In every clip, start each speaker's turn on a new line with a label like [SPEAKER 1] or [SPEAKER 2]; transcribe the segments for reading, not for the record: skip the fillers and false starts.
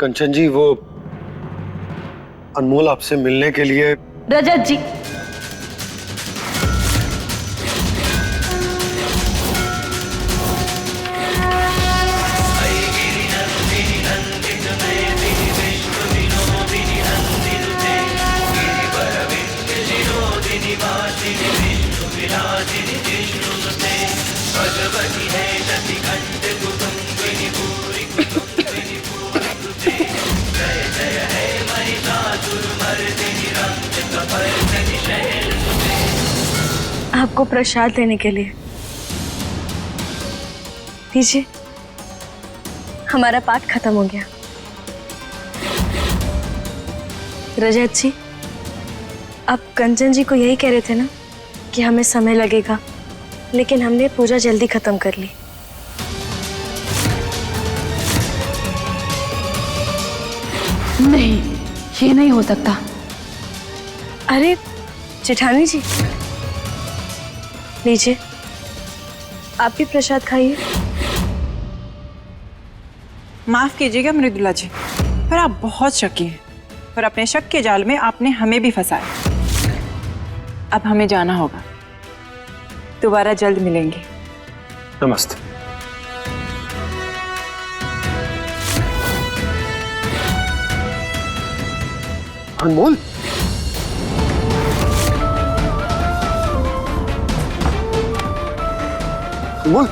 [SPEAKER 1] कंचन जी, वो अनमोल आपसे मिलने के लिए।
[SPEAKER 2] रजत जी, आपको प्रसाद देने के लिए। लीजिए, हमारा पाठ खत्म हो गया। रजत जी, आप कंचन जी को यही कह रहे थे ना कि हमें समय लगेगा, लेकिन हमने पूजा जल्दी खत्म कर ली।
[SPEAKER 3] नहीं, ये नहीं हो सकता।
[SPEAKER 2] अरे जेठानी जी, लीजिए, आप भी प्रसाद खाइए।
[SPEAKER 4] माफ कीजिएगा मृदुला जी, पर आप बहुत शकी हैं, पर अपने शक के जाल में आपने हमें भी फंसाया। अब हमें जाना होगा, दोबारा जल्द मिलेंगे।
[SPEAKER 1] नमस्ते। अनमोल, अनमोल,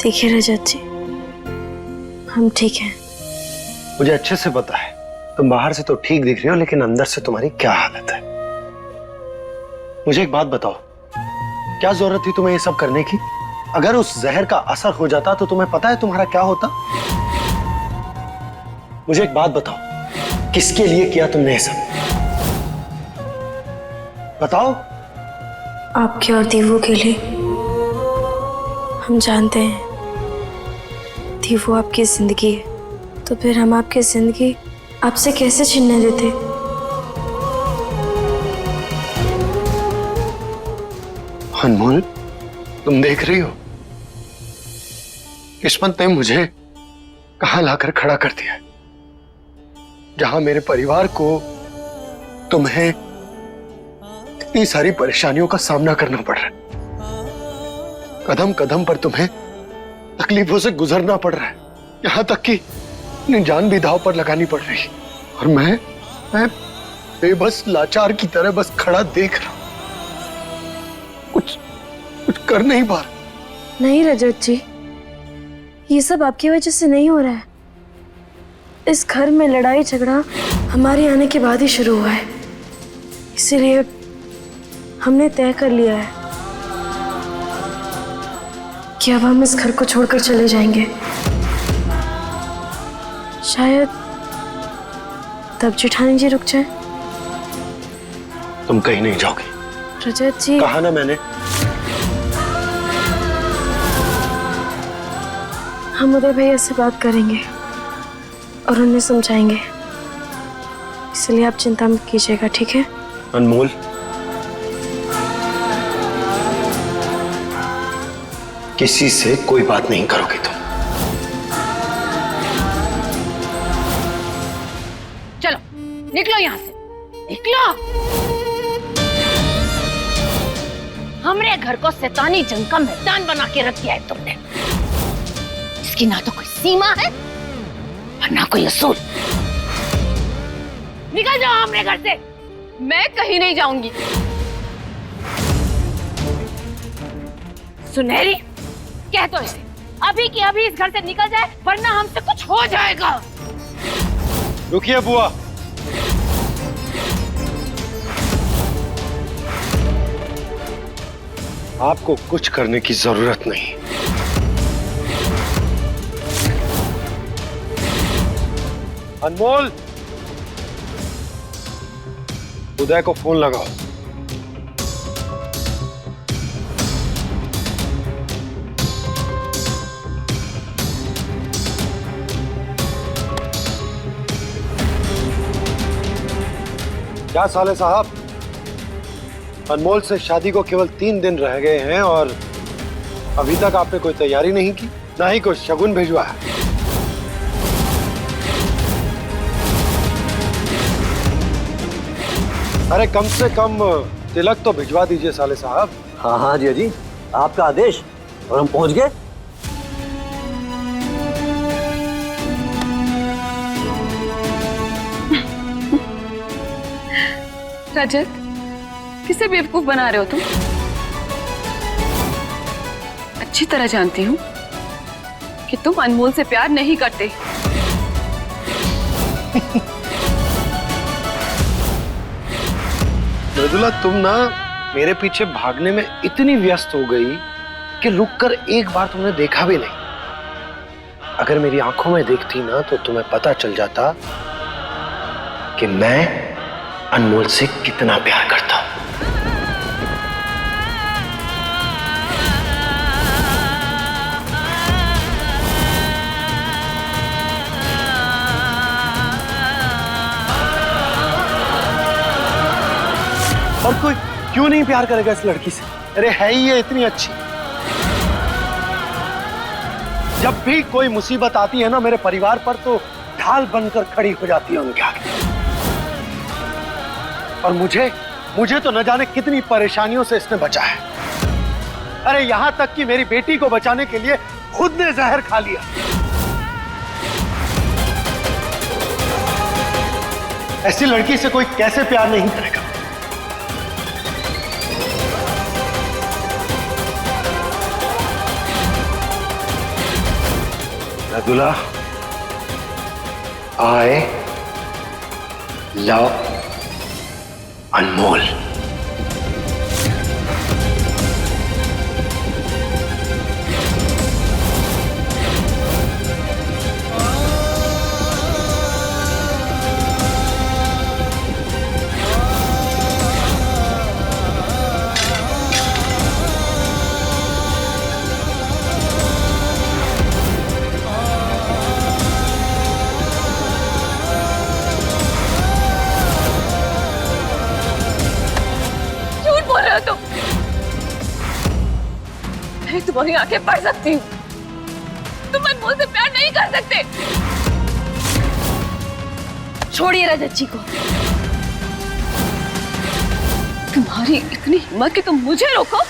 [SPEAKER 2] देखिए रजत जी, हम ठीक हैं।
[SPEAKER 1] मुझे अच्छे से पता है तुम बाहर से तो ठीक दिख रही हो, लेकिन अंदर से तुम्हारी क्या हालत है। मुझे एक बात बताओ, क्या जरूरत थी तुम्हें ये सब करने की? अगर उस जहर का असर हो जाता तो तुम्हें पता है तुम्हारा क्या होता? मुझे एक बात बताओ, किसके लिए किया तुमने ये सब? बताओ।
[SPEAKER 2] आपके और दीवू के लिए। हम जानते हैं दीवू आपकी जिंदगी है, तो फिर हम आपकी जिंदगी आपसे कैसे छीनने देते?
[SPEAKER 1] अनमोल, तुम देख रही हो किस्मत ने मुझे कहां लाकर खड़ा कर दिया है, जहां मेरे परिवार को, तुम्हें इतनी सारी परेशानियों का सामना करना पड़ रहा है। कदम कदम पर तुम्हें तकलीफों से गुजरना पड़ रहा है, यहां तक कि अपनी जान भी दांव पर लगानी पड़ रही है। और मैं बेबस लाचार की तरह बस खड़ा देख रहा हूं, कुछ कर नहीं पा रहा।
[SPEAKER 2] नहीं रजत जी, ये सब आपकी वजह से नहीं हो रहा है। इस घर में लड़ाई झगड़ा हमारे आने के बाद ही शुरू हुआ है, इसीलिए हमने तय कर लिया है कि अब हम इस घर को छोड़कर चले जाएंगे। शायद तब जेठानी जी रुक जाए।
[SPEAKER 1] तुम कहीं नहीं जाओगे
[SPEAKER 2] रजत जी।
[SPEAKER 1] कहा ना मैंने।
[SPEAKER 2] हम उदय भैया से बात करेंगे और उन्हें समझाएंगे, इसलिए आप चिंता मत कीजिएगा, ठीक है?
[SPEAKER 1] अनमोल, किसी से कोई बात नहीं करोगे तुम।
[SPEAKER 3] चलो निकलो यहाँ से, निकलो। हमरे घर को शैतानी जंग का मैदान बना के रख दिया है तुमने। इसकी ना तो कोई सीमा है और ना कोई असूल। निकल जाओ हमरे घर से।
[SPEAKER 5] मैं कहीं नहीं जाऊंगी।
[SPEAKER 3] सुनहरी, कह दो इसे अभी की अभी इस घर से निकल जाए, वरना हमसे कुछ हो जाएगा।
[SPEAKER 1] रुकिए बुआ। आपको कुछ करने की जरूरत नहीं। अनमोल, उदय को फोन लगाओ। क्या साले साहब, अनमोल से शादी को केवल 3 दिन रह गए हैं और अभी तक आपने कोई तैयारी नहीं की, ना ही कोई शगुन भिजवा है। अरे कम से कम तिलक तो भिजवा दीजिए साले साहब।
[SPEAKER 6] हाँ हाँ जी जी, आपका आदेश और हम पहुंच गए।
[SPEAKER 5] रजत, किसे बेवकूफ बना रहे हो तुम? अच्छी तरह जानती हूँ कि तुम अनमोल से प्यार नहीं करते।
[SPEAKER 1] मृदुला, तुम ना मेरे पीछे भागने में इतनी व्यस्त हो गई कि रुककर एक बार तुमने देखा भी नहीं। अगर मेरी आंखों में देखती ना तो तुम्हें पता चल जाता कि मैं अनमोल से कितना प्यार करता हूं। और कोई क्यों नहीं प्यार करेगा इस लड़की से? अरे है ही ये इतनी अच्छी। जब भी कोई मुसीबत आती है ना मेरे परिवार पर, तो ढाल बनकर खड़ी हो जाती है उनके आगे। और मुझे तो न जाने कितनी परेशानियों से इसने बचाया है। अरे यहां तक कि मेरी बेटी को बचाने के लिए खुद ने जहर खा लिया। ऐसी लड़की से कोई कैसे प्यार नहीं करेगा? मृदुला, I love अनमोल।
[SPEAKER 5] तुम्हारी आंखें पढ़ सकती हूँ। तुम अनमोल से प्यार नहीं कर सकते।
[SPEAKER 2] छोड़िए रजत जी को।
[SPEAKER 5] तुम्हारी इतनी हिम्मत कि तुम मुझे रोको?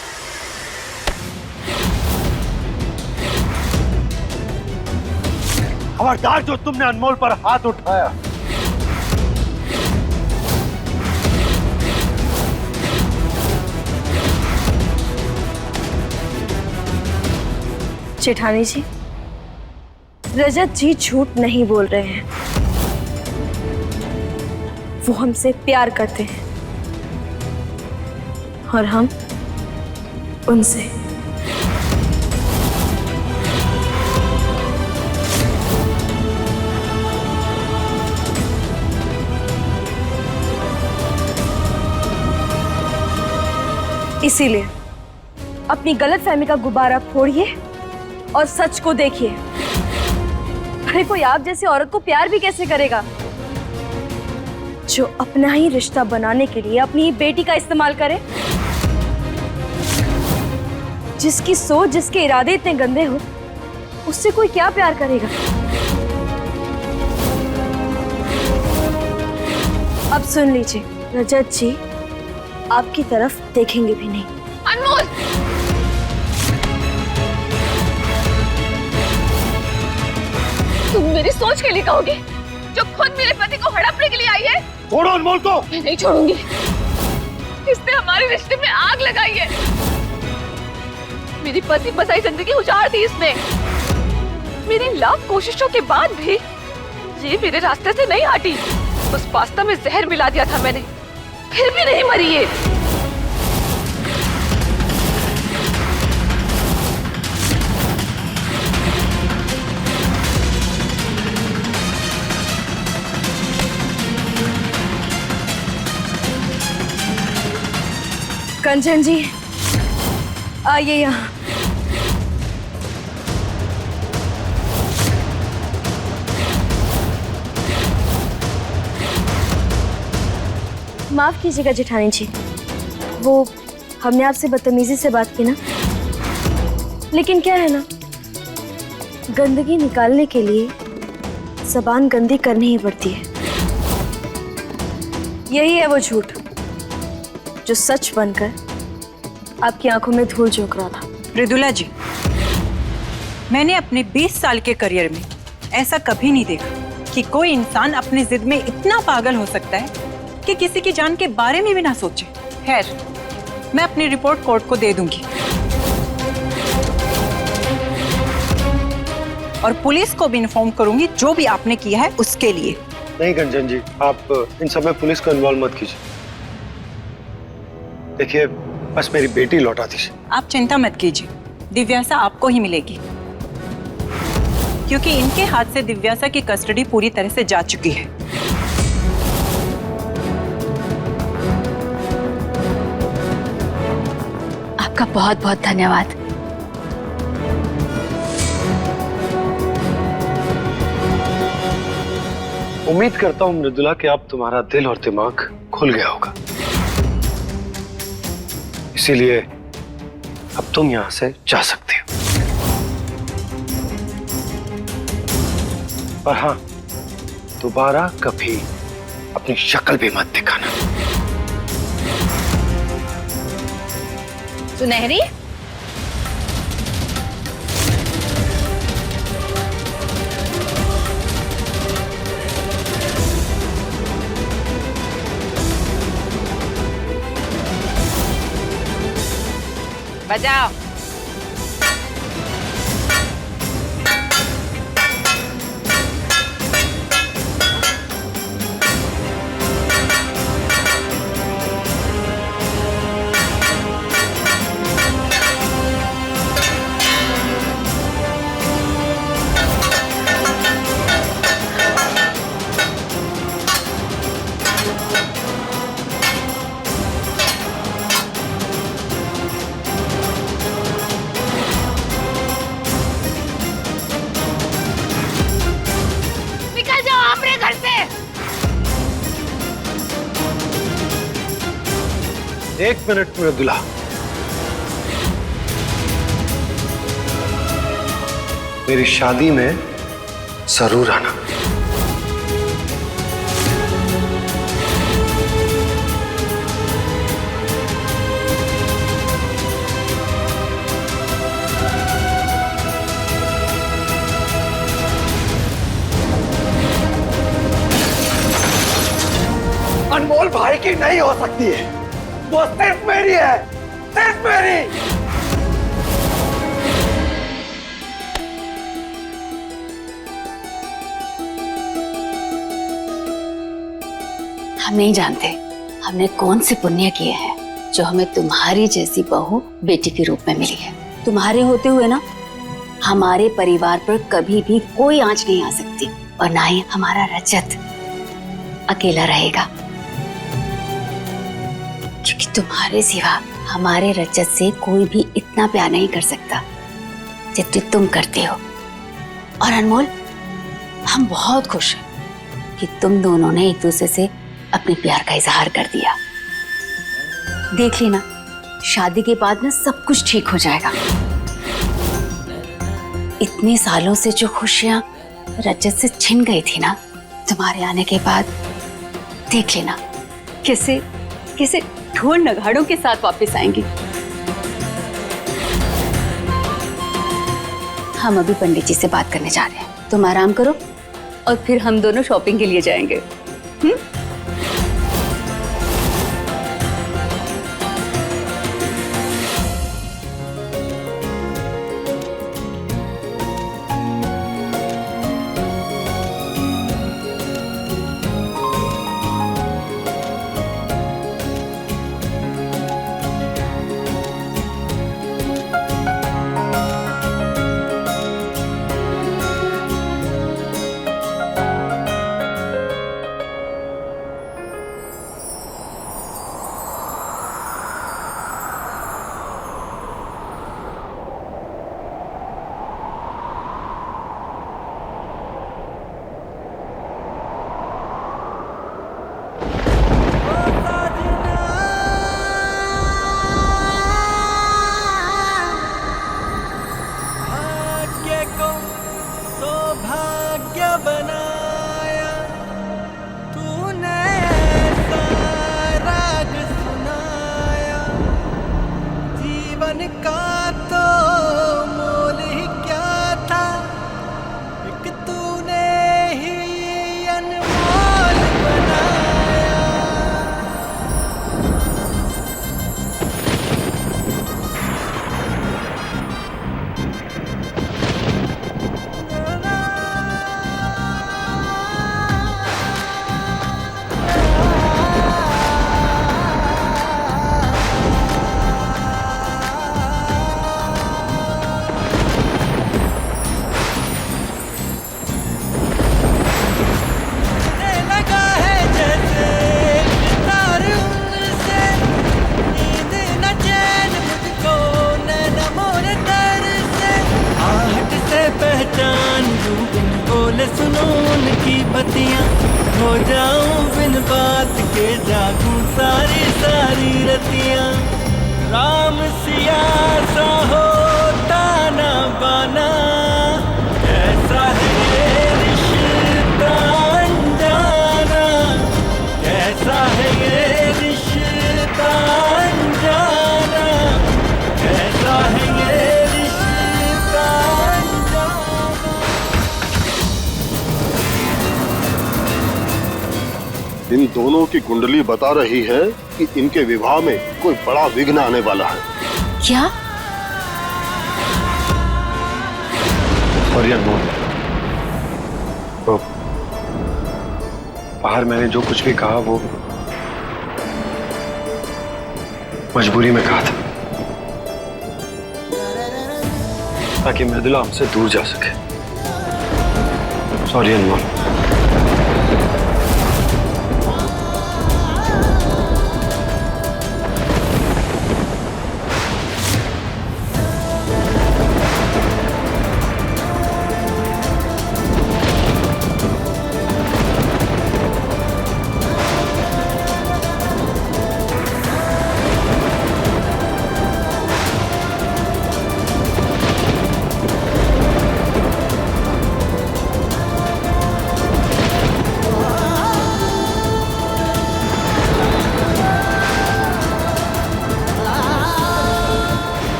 [SPEAKER 1] खबरदार जो तुमने अनमोल पर हाथ उठाया।
[SPEAKER 2] जेठानी जी, रजत जी झूठ नहीं बोल रहे हैं। वो हमसे प्यार करते हैं और हम उनसे। इसीलिए अपनी गलतफहमी का गुब्बारा फोड़िए और सच को देखिए। अरे कोई आप जैसी औरत को प्यार भी कैसे करेगा जो अपना ही रिश्ता बनाने के लिए अपनी बेटी का इस्तेमाल करे? जिसकी सोच, जिसके इरादे इतने गंदे हो, उससे कोई क्या प्यार करेगा? अब सुन लीजिए, रजत जी आपकी तरफ देखेंगे भी नहीं।
[SPEAKER 5] अनमोल, तुम मेरी सोच के लिए कहोगे जो खुद मेरे पति को हड़पने के लिए आई है?
[SPEAKER 1] छोड़ो अनमोल को।
[SPEAKER 5] मैं नहीं छोड़ूंगी। इसने हमारे रिश्ते में आग लगाई है। मेरी पति बसाई जिंदगी उजाड़ दी इसने। मेरी लाख कोशिशों के बाद भी ये मेरे रास्ते से नहीं हटी। उस पास्ता में जहर मिला दिया था मैंने, फिर भी नहीं मरी ये।
[SPEAKER 2] कंचन जी आइए यहाँ। माफ कीजिएगा जेठानी जी, वो हमने आपसे बदतमीजी से बात की ना। लेकिन क्या है ना, गंदगी निकालने के लिए जबान गंदी करनी ही पड़ती है। यही है वो झूठ जो सच बनकर आपकी आंखों में धूल झोंक रहा था।
[SPEAKER 4] मृदुला जी, मैंने अपने 20 साल के करियर में ऐसा कभी नहीं देखा कि कोई इंसान अपनी जिद में इतना पागल हो सकता है कि किसी की जान के बारे में भी ना सोचे। खैर, मैं अपनी रिपोर्ट कोर्ट को दे दूंगी और पुलिस को भी इन्फॉर्म करूंगी जो भी आपने किया है उसके लिए।
[SPEAKER 1] नहीं कंचन जी, आप इन सब में पुलिस को इन्वॉल्व मत कीजिए। देखिए, बस मेरी बेटी लौटा दीजिए।
[SPEAKER 4] आप चिंता मत कीजिए, दिव्यासा आपको ही मिलेगी, क्योंकि इनके हाथ से दिव्यासा की कस्टडी पूरी तरह से जा चुकी है।
[SPEAKER 3] आपका बहुत बहुत धन्यवाद।
[SPEAKER 1] उम्मीद करता हूं मृदुला कि अब तुम्हारा दिल और दिमाग खुल गया होगा, इसीलिए अब तुम यहां से जा सकती हो। और हाँ, दोबारा कभी अपनी शक्ल भी मत दिखाना।
[SPEAKER 3] सुनहरी,
[SPEAKER 5] बजाओ। निकल जाओ अपने घर से।
[SPEAKER 1] एक मिनट मृदुला, मेरी शादी में जरूर आना। अनमोल भाई की नहीं हो सकती है, वो सिर्फ मेरी है, सिर्फ मेरी।
[SPEAKER 3] हम नहीं जानते हमने कौन से पुण्य किए हैं जो हमें तुम्हारी जैसी बहू बेटी के रूप में मिली है। तुम्हारे होते हुए ना हमारे परिवार पर कभी भी कोई आंच नहीं आ सकती, और ना ही हमारा रजत अकेला रहेगा, क्योंकि तुम्हारे सिवा हमारे रजत से कोई भी इतना प्यार नहीं कर सकता जितने तुम करते हो। और अनमोल, हम बहुत खुश हैं कि तुम दोनों ने एक दूसरे से अपने प्यार का इजहार कर दिया। देख लेना, शादी के बाद ना सब कुछ ठीक हो जाएगा। इतने सालों से जो खुशियां रजत से छिन गई थी ना, तुम्हारे आने के बाद देख लेना कैसे कैसे ढोल नगाड़ों के साथ वापस आएंगी। हम अभी पंडित जी से बात करने जा रहे हैं, तुम आराम करो और फिर हम दोनों शॉपिंग के लिए जाएंगे।
[SPEAKER 7] बनाया, तूने ऐसा राग सुनाया, जीवन का तो मोल ही क्या था, एक तूने ही अनमोल बनाया। लगा है जैसे तार उनसे, नींद न चैन मुझको नैन मोरे दर से, आहट से पहचान लूं बिन बोले सुनो उनकी बतियां, हो जाऊं बिन बात के जागूं सारी सारी रतियां, राम सिया सा होता ना बाना, ऐसा है ये रिश्ता अनजाना, कैसा है ये रिश्ता अनजाना, कैसा है ये रिश्ता अनजाना।
[SPEAKER 8] इन दोनों की कुंडली बता रही है कि इनके विवाह में कोई बड़ा विघ्न आने वाला है।
[SPEAKER 3] क्या?
[SPEAKER 1] सॉरी अनमोल, तो बाहर मैंने जो कुछ भी कहा वो मजबूरी में कहा था, ताकि मृदुला हमसे दूर जा सके। सॉरी अनमोल।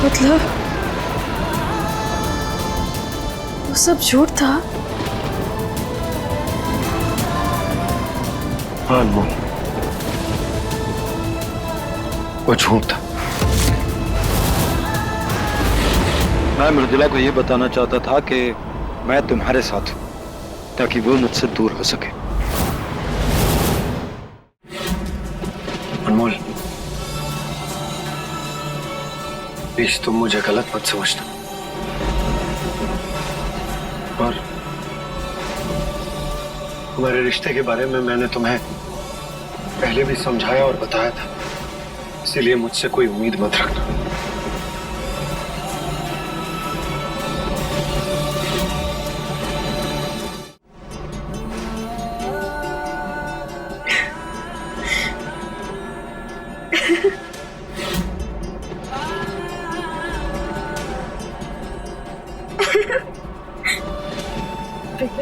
[SPEAKER 2] मतलब वो सब झूठ था?
[SPEAKER 1] हाँ अनमोल, वो झूठ था।
[SPEAKER 9] मैं मृदुला को ये बताना चाहता था कि मैं तुम्हारे साथ हूं, ताकि वो मुझसे दूर हो सके।
[SPEAKER 1] अनमोल, प्लीज तुम मुझे गलत मत समझना। और हमारे रिश्ते के बारे में मैंने तुम्हें पहले भी समझाया और बताया था, इसीलिए मुझसे कोई उम्मीद मत रखना।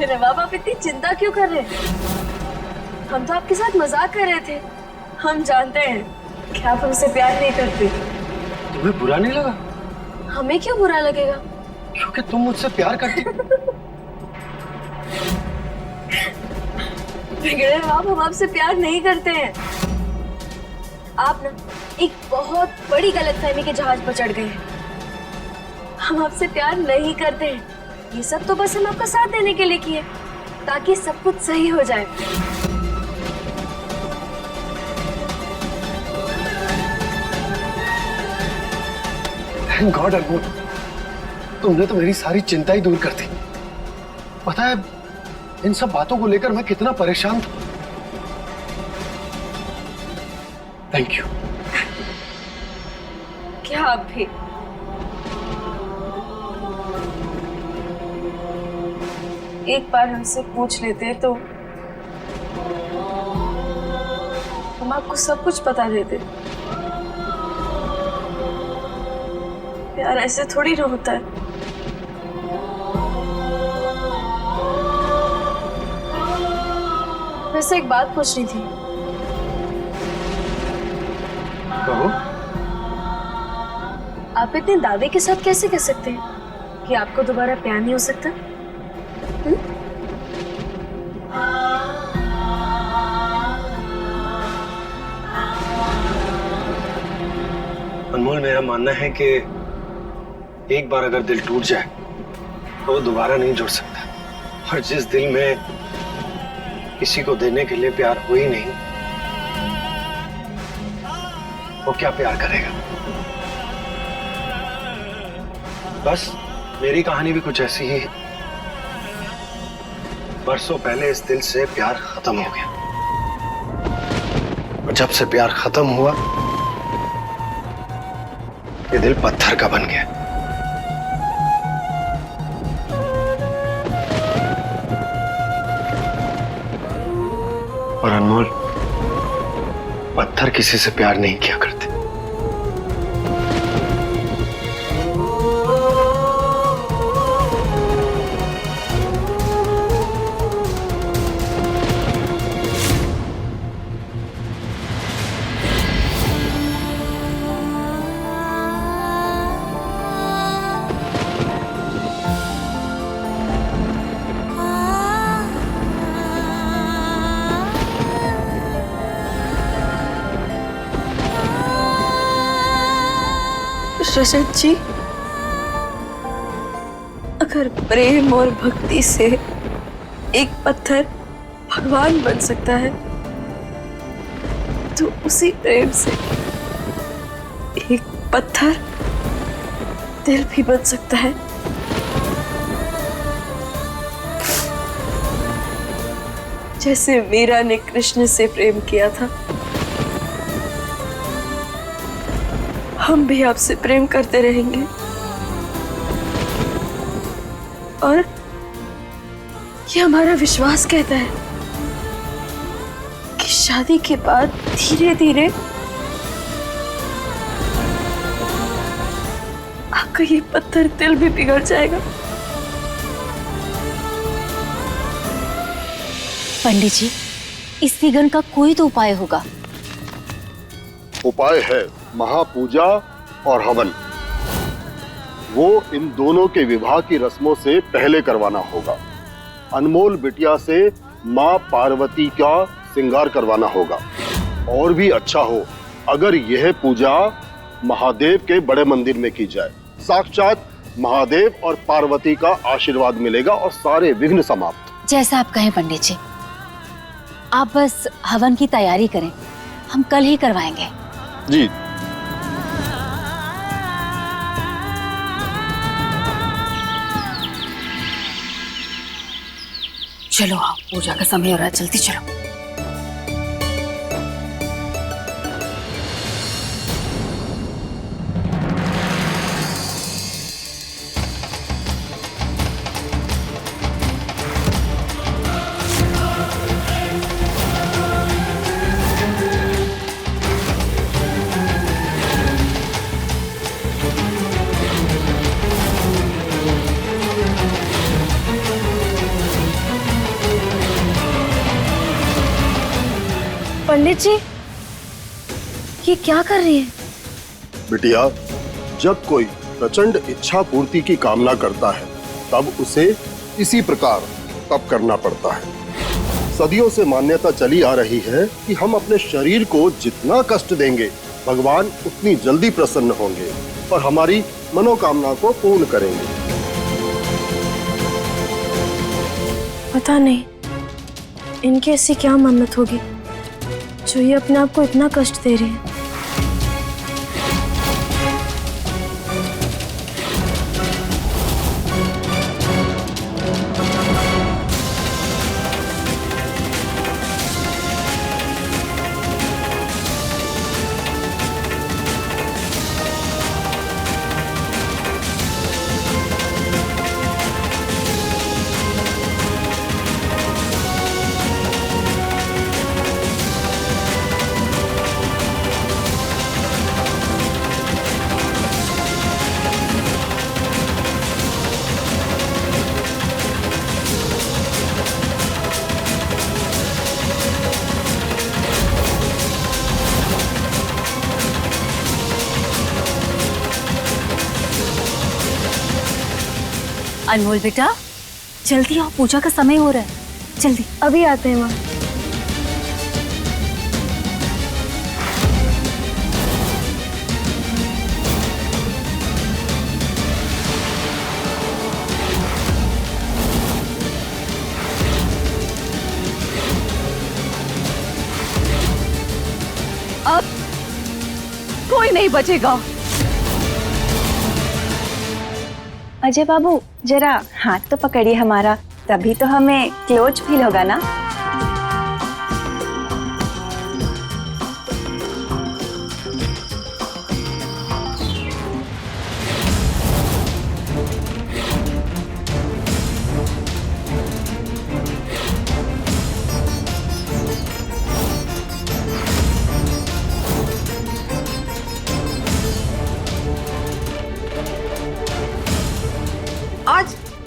[SPEAKER 2] नवाब, आप इतनी चिंता क्यों कर रहे हैं? हम तो आपके साथ मजाक कर रहे थे। हम जानते हैं कि आप हमसे प्यार नहीं करते।
[SPEAKER 1] तुम्हें बुरा नहीं लगा?
[SPEAKER 2] हमें क्यों बुरा लगेगा?
[SPEAKER 1] क्योंकि तुम मुझसे प्यार करती।
[SPEAKER 2] बिगड़े नवाब, हम आपसे प्यार नहीं करते हैं। आप ना एक बहुत बड़ी गलतफहमी के जहाज पर चढ़ गए हैं। हम आपसे प्यार नहीं करते हैं। ये सब तो बस हम आपका साथ देने के लिए किए, ताकि सब कुछ सही हो जाए।
[SPEAKER 1] थैंक गॉड अनमोल, तुमने तो मेरी सारी चिंता ही दूर कर दी। पता है इन सब बातों को लेकर मैं कितना परेशान था। Thank you.
[SPEAKER 2] क्या आप भी? एक बार हमसे पूछ लेते तो हम आपको सब कुछ बता देते। प्यार ऐसे थोड़ी ना होता है। वैसे एक बात पूछनी थी।
[SPEAKER 1] कहो।
[SPEAKER 2] आप इतने दावे के साथ कैसे कह सकते हैं कि आपको दोबारा प्यार नहीं हो सकता?
[SPEAKER 1] अनमोल, मेरा मानना है कि एक बार अगर दिल टूट जाए तो वो दोबारा नहीं जुड़ सकता। और जिस दिल में किसी को देने के लिए प्यार हो ही नहीं, वो क्या प्यार करेगा? बस मेरी कहानी भी कुछ ऐसी ही है। बरसों पहले इस दिल से प्यार खत्म हो गया, और जब से प्यार खत्म हुआ, ये दिल पत्थर का बन गया। और अनमोल, पत्थर किसी से प्यार नहीं किया करते।
[SPEAKER 2] रजत जी, अगर प्रेम और भक्ति से एक पत्थर भगवान बन सकता है, तो उसी प्रेम से एक पत्थर दिल भी बन सकता है। जैसे मीरा ने कृष्ण से प्रेम किया था, हम भी आपसे प्रेम करते रहेंगे। और ये हमारा विश्वास कहता है कि शादी के बाद धीरे धीरे आपका ये पत्थर दिल भी पिघल जाएगा।
[SPEAKER 3] पंडित जी, इस विघ्न का कोई तो उपाय होगा।
[SPEAKER 8] उपाय है महापूजा और हवन। वो इन दोनों के विवाह की रस्मों से पहले करवाना होगा। अनमोल बिटिया से माँ पार्वती का श्रृंगार करवाना होगा। और भी अच्छा हो अगर यह पूजा महादेव के बड़े मंदिर में की जाए। साक्षात महादेव और पार्वती का आशीर्वाद मिलेगा और सारे विघ्न समाप्त।
[SPEAKER 3] जैसा आप कहें पंडित जी, आप बस हवन की तैयारी करें, हम कल ही करवाएंगे।
[SPEAKER 8] जी।
[SPEAKER 3] चलो आओ, पूजा का समय हो रहा है, जल्दी चलो।
[SPEAKER 2] पंडित जी, ये क्या कर रही है?
[SPEAKER 8] बिटिया, जब कोई प्रचंड इच्छा पूर्ति की कामना करता है तब उसे इसी प्रकार तप करना पड़ता है। सदियों से मान्यता चली आ रही है कि हम अपने शरीर को जितना कष्ट देंगे, भगवान उतनी जल्दी प्रसन्न होंगे और हमारी मनोकामना को पूर्ण करेंगे।
[SPEAKER 2] पता नहीं इनकी ऐसी क्या मन्नत होगी जो ये अपने आप को इतना कष्ट दे रही है।
[SPEAKER 3] अनमोल बेटा, जल्दी आओ, पूजा का समय हो रहा है, जल्दी।
[SPEAKER 2] अभी आते हैं माँ।
[SPEAKER 5] अब कोई नहीं बचेगा।
[SPEAKER 4] अजय बाबू, जरा हाथ तो पकड़िए हमारा, तभी तो हमें क्लोज फील होगा ना।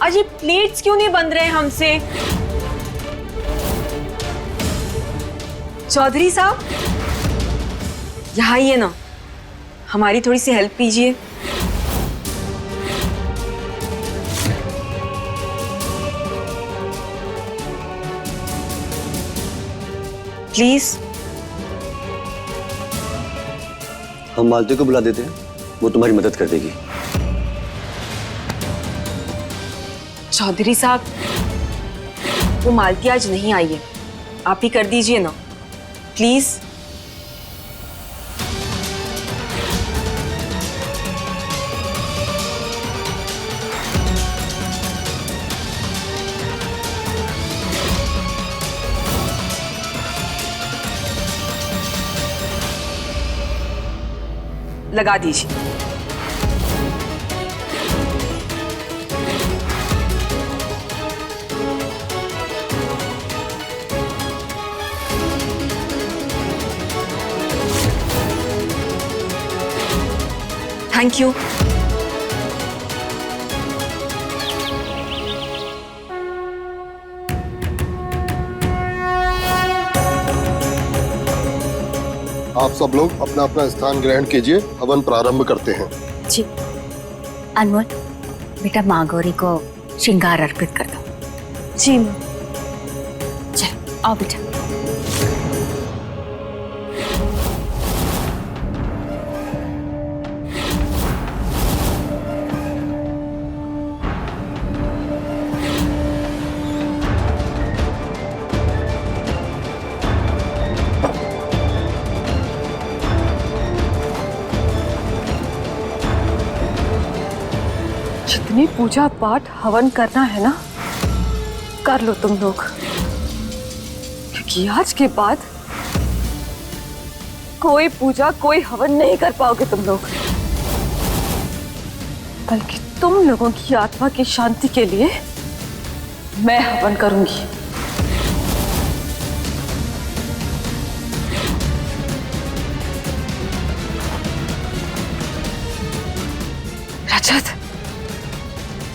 [SPEAKER 10] आज ये प्लेट्स क्यों नहीं बन रहे हमसे? चौधरी साहब, यहाँ आइए ना, हमारी थोड़ी सी हेल्प कीजिए। प्लीज।
[SPEAKER 6] हम मालती को बुला देते हैं, वो तुम्हारी मदद कर देगी।
[SPEAKER 10] चौधरी साहब, वो मालती आज नहीं आई है, आप ही कर दीजिए ना प्लीज। लगा दीजिए। Thank you.
[SPEAKER 8] आप सब लोग अपना अपना स्थान ग्रहण कीजिए, हवन प्रारंभ करते हैं।
[SPEAKER 3] जी। अनमोल बेटा, माँ गौरी को श्रृंगार अर्पित कर दो।
[SPEAKER 2] जी माँ।
[SPEAKER 3] चलो आओ बेटा।
[SPEAKER 10] जितनी पूजा पाठ हवन करना है ना, कर लो तुम लोग, क्योंकि आज के बाद कोई पूजा कोई हवन नहीं कर पाओगे तुम लोग, बल्कि तुम लोगों की आत्मा की शांति के लिए मैं हवन करूंगी। रजत,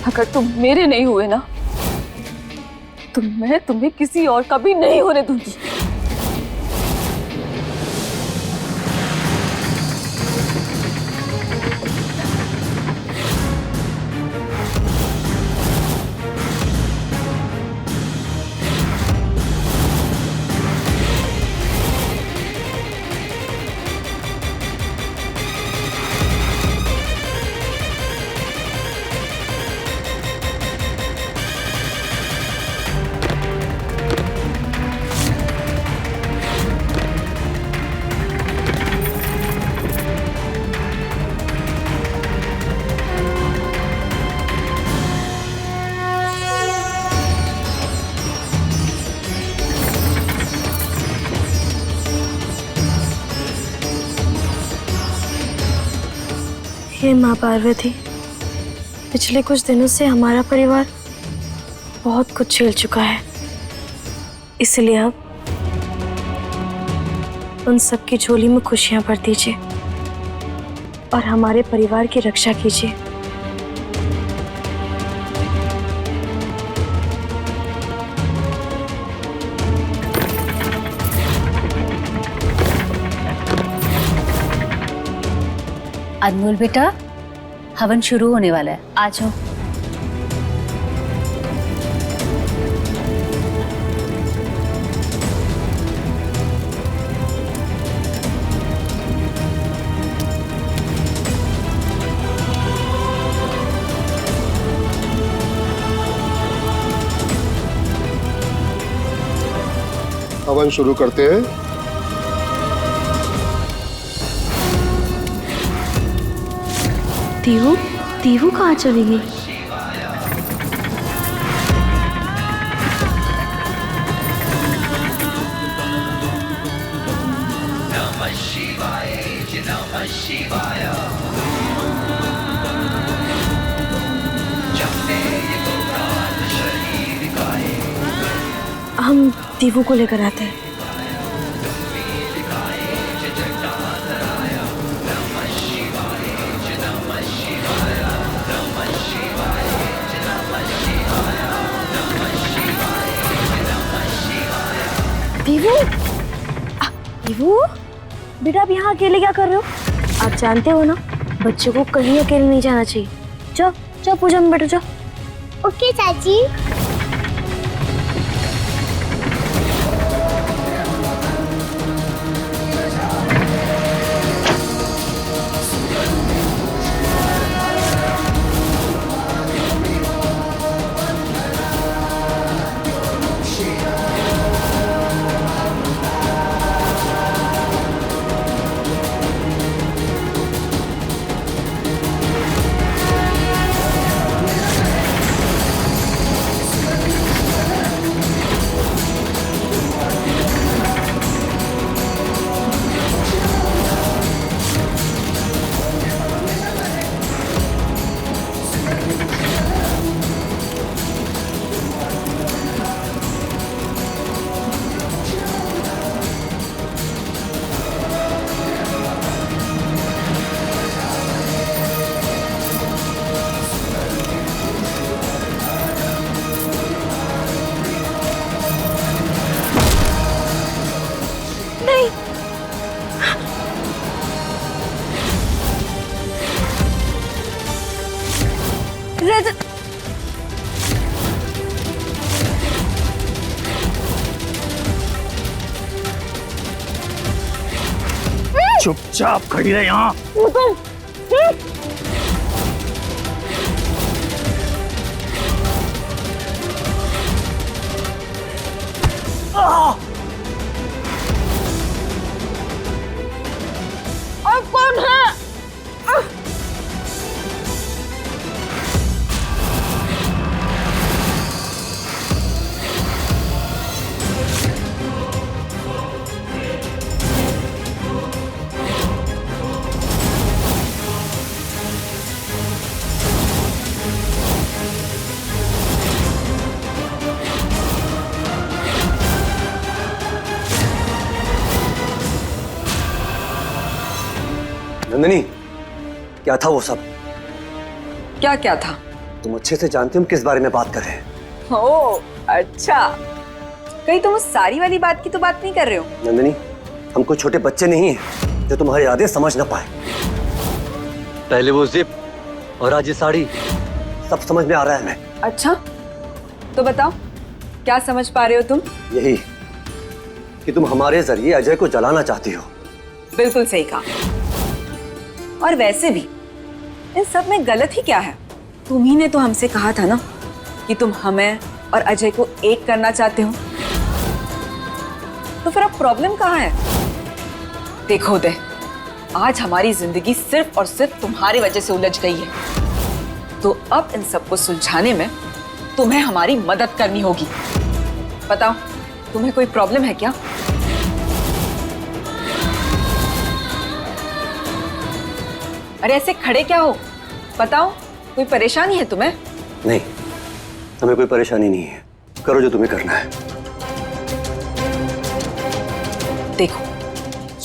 [SPEAKER 10] अगर तुम मेरे नहीं हुए ना, तो मैं तुम्हें किसी और का भी नहीं होने दूंगी।
[SPEAKER 2] हे माँ पार्वती, पिछले कुछ दिनों से हमारा परिवार बहुत कुछ झेल चुका है, इसलिए अब उन सबकी झोली में खुशियां भर दीजिए और हमारे परिवार की रक्षा कीजिए।
[SPEAKER 3] अनमोल बेटा, हवन शुरू होने वाला है, आ जाओ।
[SPEAKER 8] हवन शुरू करते हैं।
[SPEAKER 2] दीवू दीवू कहाँ चली गई? हम दीवू को लेकर आते हैं। दीवू दीवू बेटा, आप यहाँ अकेले क्या कर रहे हो? आप जानते हो ना, बच्चे को कहीं अकेले नहीं जाना चाहिए। जाओ जाओ पूजा में बैठो, जाओ।
[SPEAKER 11] ओके चाची।
[SPEAKER 6] चुपचाप खड़ी रहे यहाँ।
[SPEAKER 2] और कौन है?
[SPEAKER 6] नंदिनी, क्या था वो सब?
[SPEAKER 10] क्या क्या था?
[SPEAKER 6] तुम अच्छे से जानते हो हम किस बारे में बात कर रहे हैं।
[SPEAKER 10] ओह अच्छा, कहीं तुम उस साड़ी वाली बात की तो बात नहीं कर रहे हो?
[SPEAKER 6] नंदिनी, हम कोई छोटे बच्चे नहीं हैं जो तुम्हारे आदेश समझ ना पाए। पहले वो जिप और आज ये साड़ी, सब समझ में आ रहा है हमें।
[SPEAKER 10] अच्छा तो बताओ, क्या समझ पा रहे हो तुम?
[SPEAKER 6] यही कि तुम हमारे जरिए अजय को जलाना चाहती हो।
[SPEAKER 10] बिल्कुल सही कहा। और वैसे भी इन सब में गलत ही क्या है? तुम ही ने तो हमसे कहा था ना कि तुम हमें और अजय को एक करना चाहते हो, तो फिर अब प्रॉब्लम कहाँ है? देखो उदय, आज हमारी जिंदगी सिर्फ और सिर्फ तुम्हारी वजह से उलझ गई है, तो अब इन सबको सुलझाने में तुम्हें हमारी मदद करनी होगी। बताओ, तुम्हें कोई प्रॉब्लम है क्या? अरे ऐसे खड़े क्या हो? बताओ, कोई परेशानी है तुम्हें?
[SPEAKER 6] नहीं, हमें कोई परेशानी नहीं है। करो जो तुम्हें करना है।
[SPEAKER 10] देखो,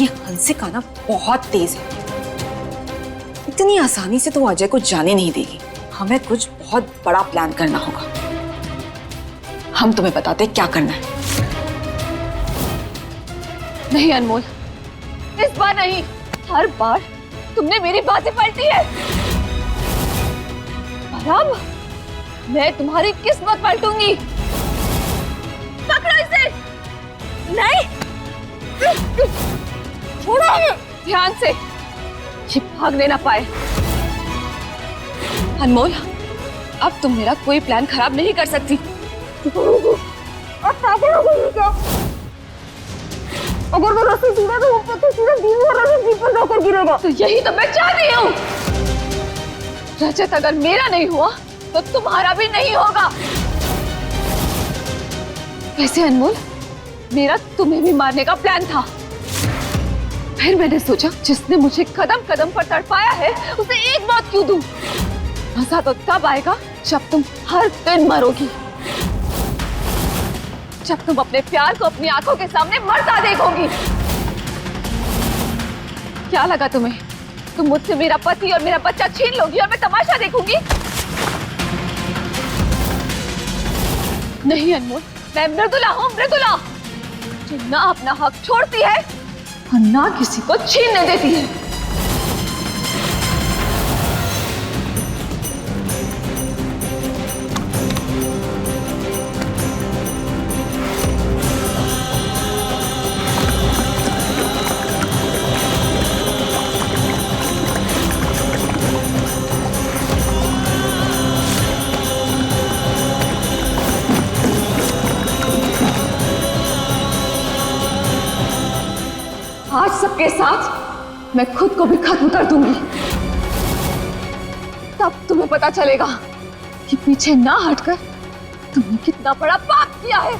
[SPEAKER 10] ये हंसिका ना बहुत तेज है। इतनी आसानी से तो वो अजय को जाने नहीं देगी। हमें कुछ बहुत बड़ा प्लान करना होगा। हम तुम्हें बताते हैं क्या करना है।
[SPEAKER 5] नहीं अनमोल, इस बार नहीं। हर बार तुमने मेरी बातें पलटी है। और अब मैं तुम्हारी किस्मत पलटूंगी। पकड़ो इसे। नहीं, छोड़ो हमें। ध्यान से, ये भागने ना पाए। अनमोल, अब तुम मेरा कोई प्लान खराब नहीं कर सकती। अगर वो रस्सी सीधा तो ऊपर तो सीधा दीदी और रस्सी जीप पर जाकर गिरेगा। तो यही तो मैं चाहती हूँ। रजत अगर मेरा नहीं हुआ तो तुम्हारा भी नहीं होगा। वैसे अनमोल, मेरा तुम्हें भी मारने का प्लान था। फिर मैंने सोचा जिसने मुझे कदम कदम पर तड़पाया है उसे एक बात क्यों दूं? मजा तो तब आएगा जब तुम हर दिन मरोगी, जब तुम अपने प्यार को अपनी आंखों के सामने मरता देखोगी। क्या लगा तुम्हें? तुम मुझसे मेरा पति और मेरा बच्चा छीन लोगी और मैं तमाशा देखूंगी? नहीं अनमोल, मैं मृदुला हूँ, मृदुला, जो ना अपना हक छोड़ती है और ना किसी को छीनने देती है। आज सबके साथ मैं खुद को भी खत्म कर दूंगी। तब तुम्हें पता चलेगा कि पीछे ना हटकर तुमने कितना बड़ा पाप किया है।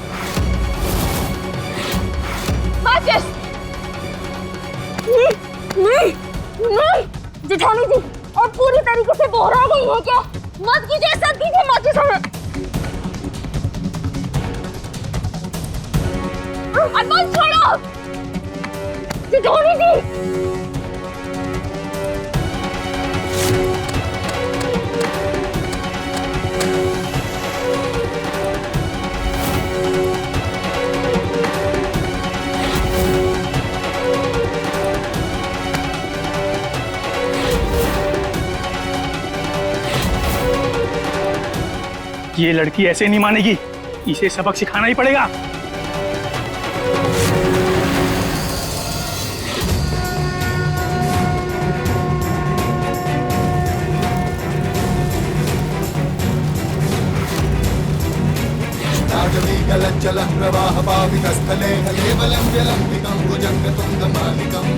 [SPEAKER 5] माचिस! नहीं, जेठानी जी, और पूरी तरीके से बोहरा गई है क्या? मत कीजिए, सब कीजिए माचिस हमें। अनमोल छोड़ो! जेठानी जी!
[SPEAKER 11] ये लड़की ऐसे नहीं मानेगी, इसे सबक सिखाना ही पड़ेगा।
[SPEAKER 12] जल प्रवाह पावितस्थले हलेवलं व्यलंबितं भुजंगतुंगमालिकम्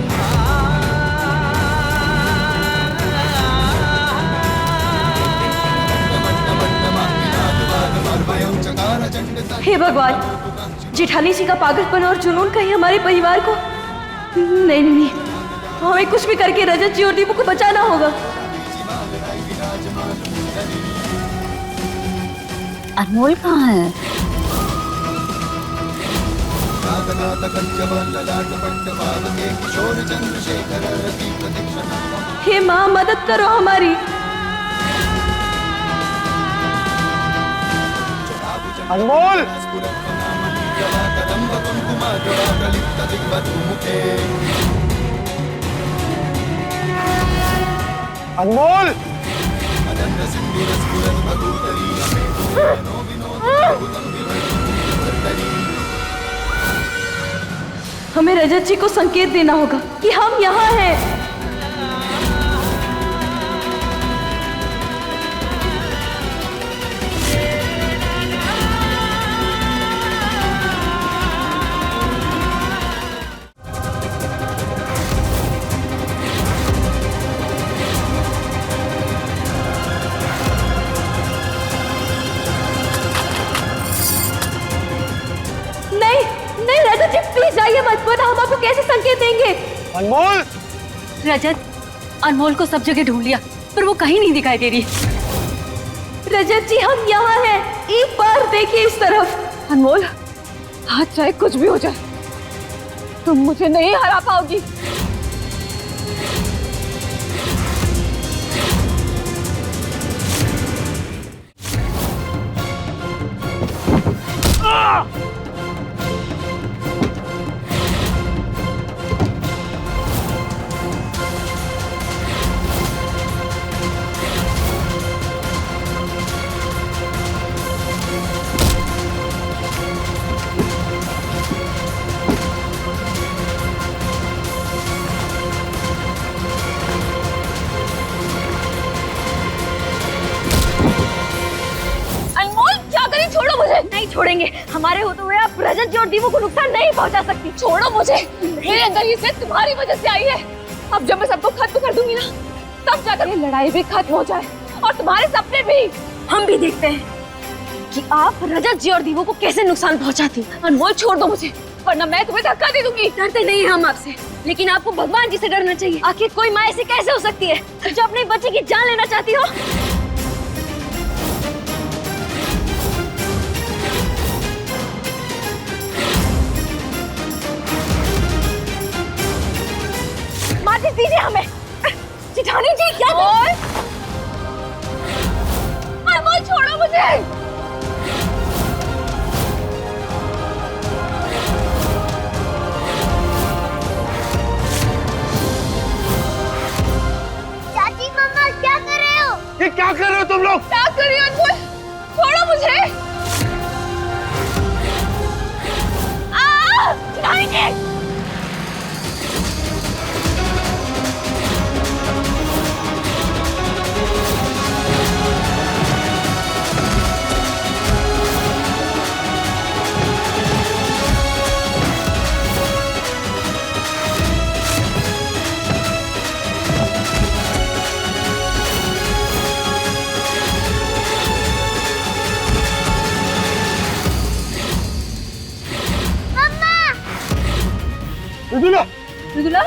[SPEAKER 2] हे भगवान, जेठानी जी का पागलपन और जुनून कहीं हमारे परिवार को नहीं नहीं नहीं, हमें कुछ भी करके रजत जी और दीपू को बचाना होगा।
[SPEAKER 3] अनमोल कहाँ है?
[SPEAKER 2] हे माँ, मदद करो हमारी।
[SPEAKER 1] अनमोल! अनमोल!
[SPEAKER 2] हमें रजत जी को संकेत देना होगा कि हम यहाँ हैं। जाइए मत, वरना हम आपको कैसे संकेत देंगे?
[SPEAKER 1] अनमोल!
[SPEAKER 2] रजत, अनमोल को सब जगह ढूंढ लिया पर वो कहीं नहीं दिखाई दे रही। रजत जी, हम यहाँ हैं, एक बार देखिए इस तरफ।
[SPEAKER 5] अनमोल, आज चाहे कुछ भी हो जाए, तुम मुझे नहीं हरा पाओगी।
[SPEAKER 2] छोड़ेंगे, हमारे
[SPEAKER 5] हमारे होते हुए आप रजत जी और दीवू को नुकसान नहीं पहुंचा सकती। छोड़ो मुझे, मेरे अंदर ये जिद तुम्हारी वजह से आई है। अब जब मैं सबको खत्म कर दूंगी ना, तब जाकर ये लड़ाई भी खत्म हो जाए और तुम्हारे सपने भी। हम भी देखते हैं कि आप रजत जी और दीवू को कैसे नुकसान पहुंचाती। अनमोल छोड़ दो मुझे, वरना मैं तुम्हें धक्का दे दूंगी। डरते नहीं हम आपसे, लेकिन आपको भगवान जी से डरना चाहिए। आखिर कोई माँ ऐसे कैसे हो सकती है जो अपने बच्चे की जान लेना चाहती हो। माचिस दीजिए हमें। जिठानी जी क्या? अनमोल छोड़ो मुझे।
[SPEAKER 8] ये क्या कर रहे हो तुम लोग?
[SPEAKER 5] क्या कर रही हो अनमोल? छोड़ो मुझे। जिठानी जी
[SPEAKER 8] मृदुला,
[SPEAKER 5] मृदुला